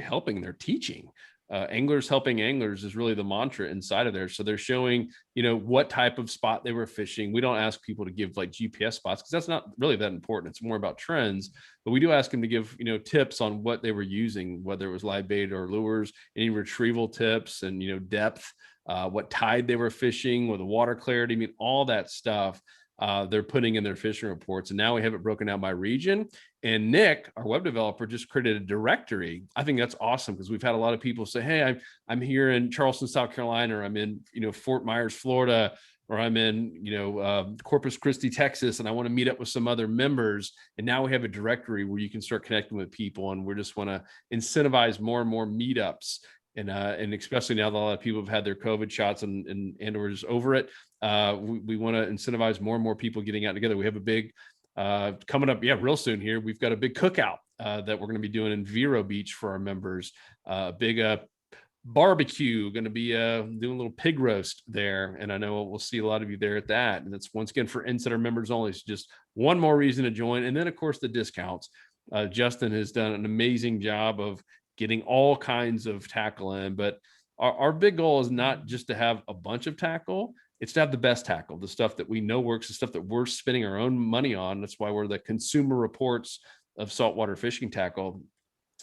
helping. They're teaching. Anglers helping anglers is really the mantra inside of there. So they're showing, what type of spot they were fishing. We don't ask people to give like GPS spots because that's not really that important. It's more about trends, but we do ask them to give, tips on what they were using, whether it was live bait or lures, any retrieval tips and, depth, what tide they were fishing or the water clarity. I mean, all that stuff. They're putting in their fishing reports, and now we have it broken out by region. And Nick, our web developer, just created a directory. I think that's awesome because we've had a lot of people say, "Hey, I'm here in Charleston, South Carolina, or I'm in Fort Myers, Florida, or I'm in Corpus Christi, Texas, and I want to meet up with some other members." And now we have a directory where you can start connecting with people, and we just want to incentivize more and more meetups. And especially now that a lot of people have had their COVID shots and or just over it, we want to incentivize more and more people getting out together. We have a big coming up, real soon here. We've got a big cookout that we're going to be doing in Vero Beach for our members. Big barbecue, going to be doing a little pig roast there, and I know we'll see a lot of you there at that. And that's once again for insider members only. It's just one more reason to join. And then of course the discounts. Justin has done an amazing job of getting all kinds of tackle in, but our big goal is not just to have a bunch of tackle. It's to have the best tackle, the stuff that we know works, the stuff that we're spending our own money on. That's why we're the Consumer Reports of saltwater fishing tackle.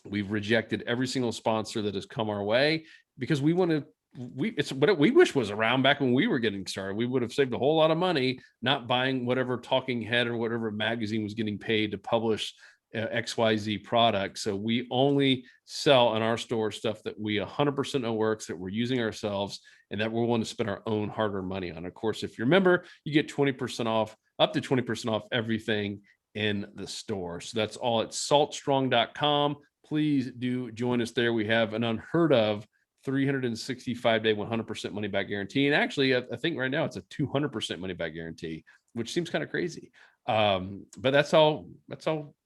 We've rejected every single sponsor that has come our way because we want to. It's what we wish was around back when we were getting started. We would have saved a whole lot of money not buying whatever talking head or whatever magazine was getting paid to publish XYZ product. So we only sell in our store stuff that we 100% know works, that we're using ourselves, and that we're willing to spend our own hard-earned money on. Of course, if you're a member, you get 20% off, up to 20% off everything in the store. So that's all at saltstrong.com. Please do join us there. We have an unheard of 365-day 100% money back guarantee. And actually, I think right now it's a 200% money back guarantee, which seems kind of crazy. But that's how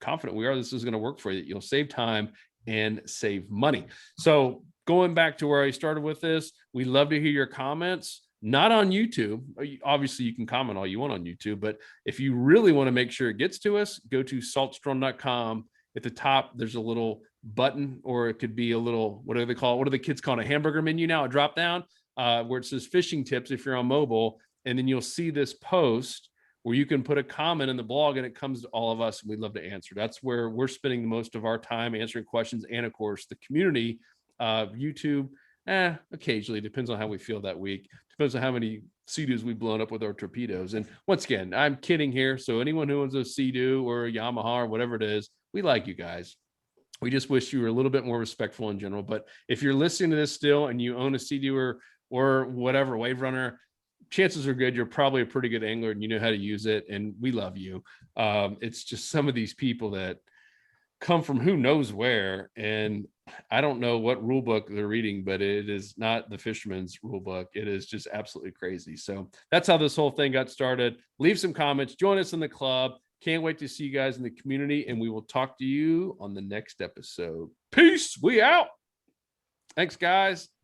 confident we are this is going to work for you. You'll save time and save money. So going back to where I started with this, we love to hear your comments. Not on YouTube. Obviously, you can comment all you want on YouTube, but if you really want to make sure it gets to us, go to saltstrong.com. At the top, there's a little button, or it could be a little, what do they call it? What do the kids call it? A hamburger menu now, a drop down, where it says fishing tips if you're on mobile. And then you'll see this post where you can put a comment in the blog and it comes to all of us. And we'd love to answer. That's where we're spending the most of our time answering questions. And of course, the community, YouTube, occasionally, depends on how we feel that week. Depends on how many Sea-Doos we've blown up with our torpedoes. And once again, I'm kidding here. So anyone who owns a Sea-Doo or a Yamaha or whatever it is, we like you guys. We just wish you were a little bit more respectful in general. But if you're listening to this still and you own a Sea-Doo or whatever, Wave Runner, chances are good you're probably a pretty good angler and you know how to use it. And we love you. It's just some of these people that come from who knows where, and I don't know what rule book they're reading, but it is not the fisherman's rule book. It is just absolutely crazy. So that's how this whole thing got started. Leave some comments, join us in the club. Can't wait to see you guys in the community, and we will talk to you on the next episode. Peace. We out. Thanks, guys.